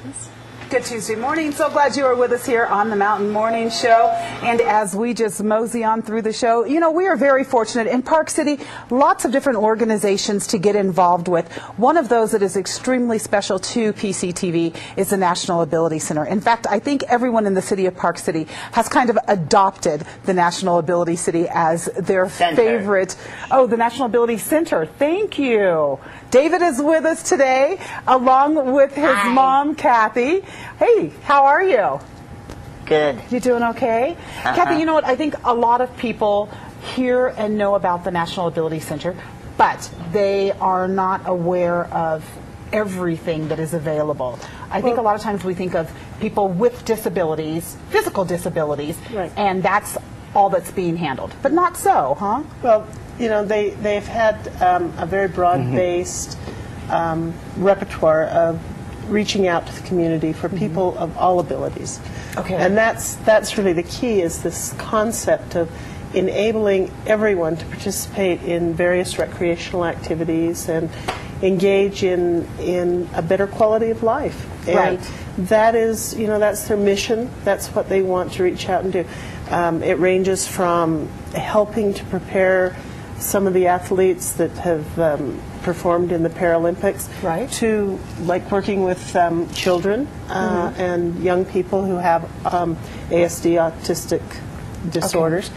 please. Good Tuesday morning. So glad you are with us here on the Mountain Morning Show. And as we just mosey on through the show, you know, we are very fortunate in Park City, lots of different organizations to get involved with. One of those that is extremely special to PCTV is the National Ability Center. In fact, I think everyone in the city of Park City has kind of adopted the National Ability City as their favorite. Oh, the National Ability Center. Thank you. David is with us today, along with his mom, Kathy. Hey, how are you? Good. You doing okay? Kathy, you know what? I think a lot of people hear and know about the National Ability Center, but they are not aware of everything that is available. I think a lot of times we think of people with disabilities, physical disabilities, and that's all that's being handled. But not so, huh? Well, you know, they've had a very broad-based repertoire of reaching out to the community for people of all abilities. Okay. And that's really the key, is this concept of enabling everyone to participate in various recreational activities and engage in a better quality of life. And that is, you know, that's their mission. That's what they want to reach out and do. It ranges from helping to prepare some of the athletes that have performed in the Paralympics to like working with children and young people who have ASD, autistic disorders.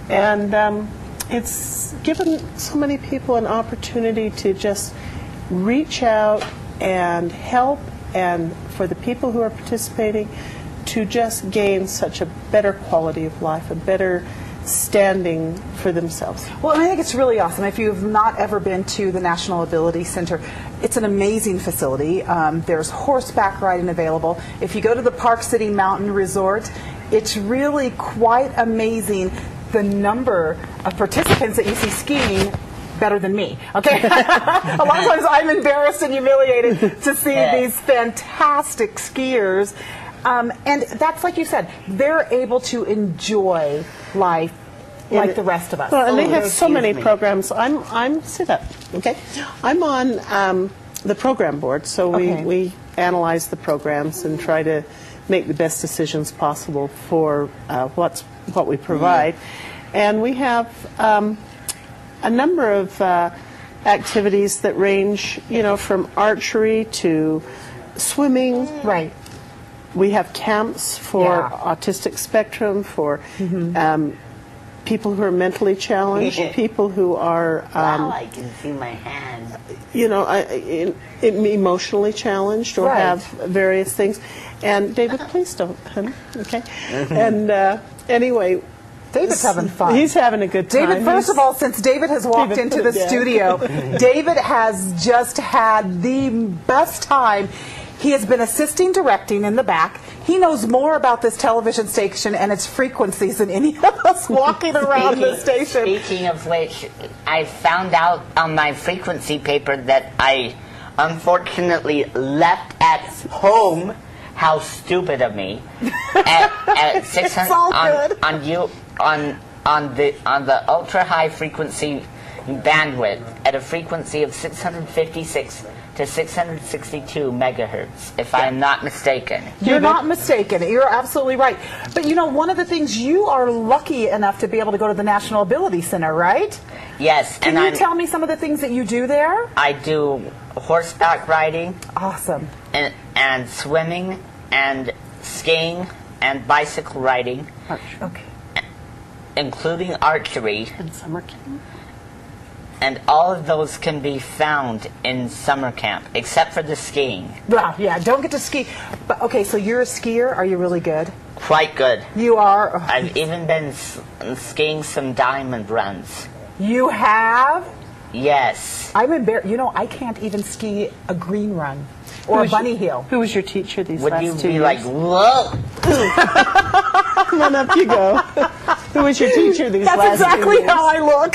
And it's given so many people an opportunity to just reach out and help, and for the people who are participating to just gain such a better quality of life, a better standing for themselves. Well, I think it's really awesome. If you've not ever been to the National Ability Center, it's an amazing facility. There's horseback riding available. If you go to the Park City Mountain Resort, it's really quite amazing the number of participants that you see skiing better than me, okay? A lot of times I'm embarrassed and humiliated to see these fantastic skiers. And that's, like you said, they're able to enjoy life like the rest of us. Well, and they have so many programs. I'm sit up, okay? I'm on the program board, so we analyze the programs and try to make the best decisions possible for what we provide. And we have a number of activities that range, you know, from archery to swimming. Right. We have camps for autistic spectrum, for people who are mentally challenged, people who are I can see my hand. You know, emotionally challenged or have various things. And David, please don't, honey. Okay. And anyway, David's having fun. He's having a good time. David, first of all, since David has walked into the studio, David has just had the best time. He has been assisting directing in the back. He knows more about this television station and its frequencies than any of us walking around the station. Speaking of which, I found out on my frequency paper that I unfortunately left at home. How stupid of me! At 600 on the ultra high frequency bandwidth at a frequency of 656 to 662 megahertz, if I'm not mistaken. You're not mistaken. You're absolutely right. But you know, one of the things, you are lucky enough to be able to go to the National Ability Center, right? Yes. Can you tell me some of the things that you do there? I do horseback riding. Awesome. And swimming and skiing and bicycle riding. Okay. Including archery. And summer camp. And all of those can be found in summer camp, except for the skiing. Well, yeah, don't get to ski. But okay, so you're a skier. Are you really good? Quite good. You are? I've even been skiing some diamond runs. You have? Yes. I'm embarrassed. You know, I can't even ski a green run or a bunny hill. Who was your teacher these last 2 years? Would you be like, whoa? Come on up you go. Who was your teacher these last 2 years? That's exactly how I look.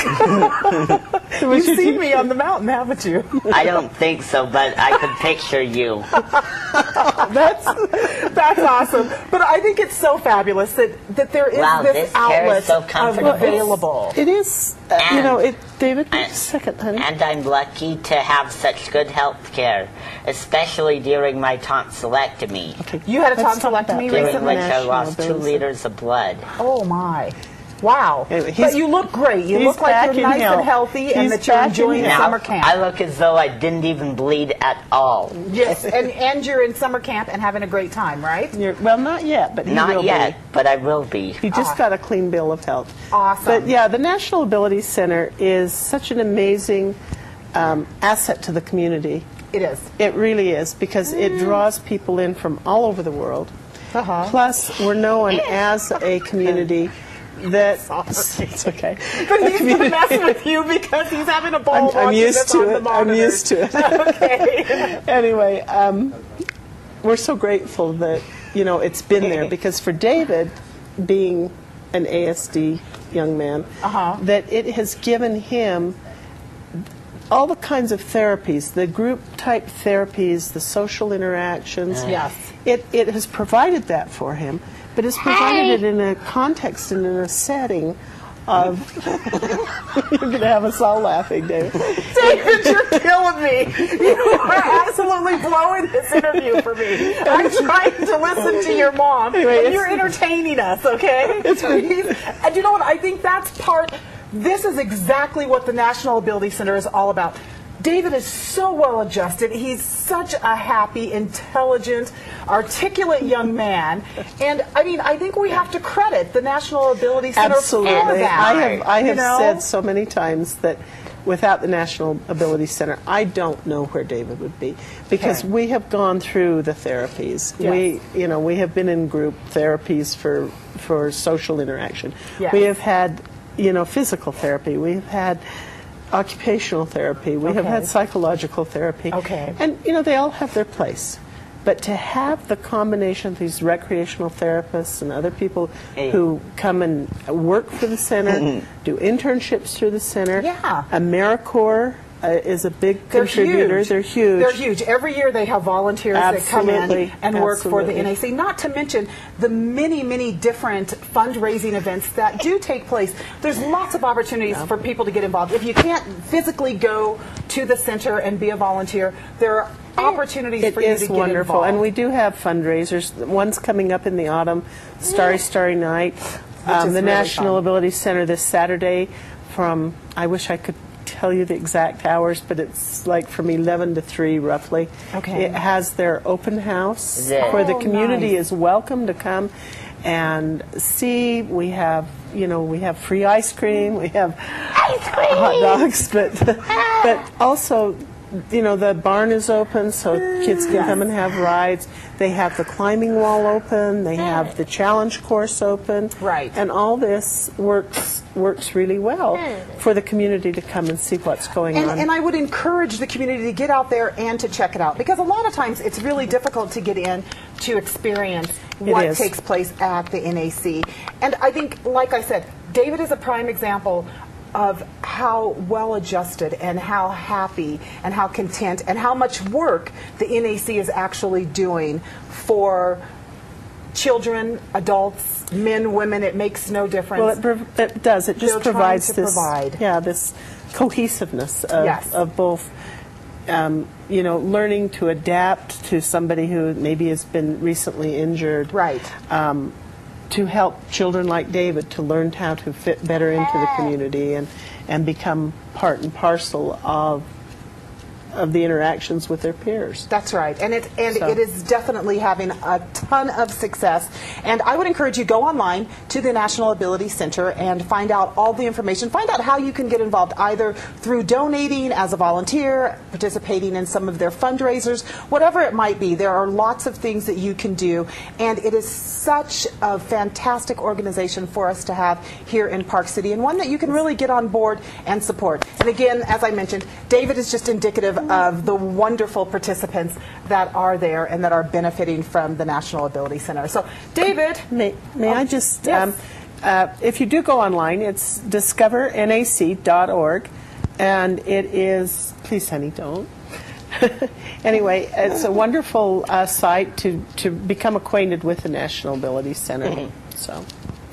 You've seen me on the mountain, haven't you? I don't think so, but I could picture you. That's awesome. But I think it's so fabulous that there is this outlet so available. It is, David, wait a second, honey. And I'm lucky to have such good health care, especially during my tonsillectomy. Okay. You had a tonsillectomy During recently? which I lost 2 liters of blood. Oh, my. Wow. Anyway, but you look great. You look like you're nice and healthy and that you're enjoying summer camp. I look as though I didn't even bleed at all. Yes, and you're in summer camp and having a great time, right? Well, not yet, but he will be. Not yet, but I will be. He just got a clean bill of health. Awesome. But yeah, the National Ability Center is such an amazing asset to the community. It is. It really is, because it draws people in from all over the world. Plus, we're known as a community that it's okay. But he's going to mess with you because he's having a ball. I'm used to it. I'm used to it. Okay. Anyway, we're so grateful that it's been there, because for David, being an ASD young man, that it has given him all the kinds of therapies, the group type therapies, the social interactions. Yes. It has provided that for him, but it's provided it in a context and in a setting of you're going to have us all laughing, David. David, you're killing me. You are absolutely blowing this interview for me. I'm trying to listen to your mom, and you're entertaining us, okay? And you know what? I think that's this is exactly what the National Ability Center is all about. David is so well adjusted. He's such a happy, intelligent, articulate young man. And I mean, I think we have to credit the National Ability Center for that. I have said so many times that without the National Ability Center, I don't know where David would be, because we have gone through the therapies. Yes. We have been in group therapies for social interaction. Yes. We have had physical therapy. We've had occupational therapy. We have had psychological therapy. And, they all have their place. But to have the combination of these recreational therapists and other people who come and work for the center, do internships through the center. AmeriCorps is a big contributor. They're huge. They're huge. Every year they have volunteers that come in and work for the NAC. Not to mention the many, many different fundraising events that do take place. There's lots of opportunities for people to get involved. If you can't physically go to the center and be a volunteer, there are opportunities for you to get wonderful. involved. And we do have fundraisers. One's coming up in the autumn, Starry Night. The National Ability Center this Saturday from, I wish I could tell you the exact hours, but it's like from 11 to 3 roughly. It has their open house where the community is welcome to come and see. We have free ice cream, we have hot dogs, but also the barn is open so kids can come and have rides. They have the climbing wall open. They have the challenge course open. And all this works really well for the community to come and see what's going on. And I would encourage the community to get out there and to check it out, because a lot of times it's really difficult to get in to experience what takes place at the NAC. And I think, like I said, David is a prime example of how well adjusted and how happy and how content and how much work the NAC is actually doing for children, adults, men, women. It makes no difference. Well, it does. It just provides this cohesiveness of both learning to adapt to somebody who maybe has been recently injured. To help children like David to learn how to fit better into the community and become part and parcel of the interactions with their peers. That's right. And it is definitely having a ton of success. And I would encourage you, go online to the National Ability Center and find out all the information. Find out how you can get involved, either through donating as a volunteer, participating in some of their fundraisers, whatever it might be. There are lots of things that you can do. And it is such a fantastic organization for us to have here in Park City, and one that you can really get on board and support. And again, as I mentioned, David is just indicative of the wonderful participants that are there and that are benefiting from the National Ability Center. So, David, may I just, if you do go online, it's discovernac.org. And it is, please honey, don't. Anyway, it's a wonderful site to become acquainted with the National Ability Center. So,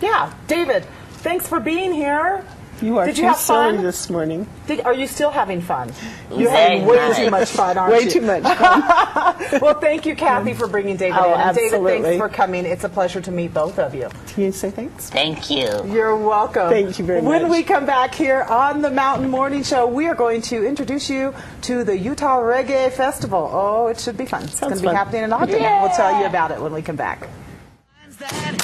yeah, David, thanks for being here. You are Did you too have silly fun this morning. Are you still having fun? You're Very having way nice. too much fun, aren't you? Way too much fun. Well, thank you, Kathy, for bringing David Oh, in. And David, absolutely. thanks for coming. It's a pleasure to meet both of you. Can you say thanks? Thank you. You're welcome. Thank you very much. When we come back here on the Mountain Morning Show, we are going to introduce you to the Utah Reggae Festival. Oh, it should be fun. It's going to be fun. happening in Ogden. Yeah. We'll tell you about it when we come back. That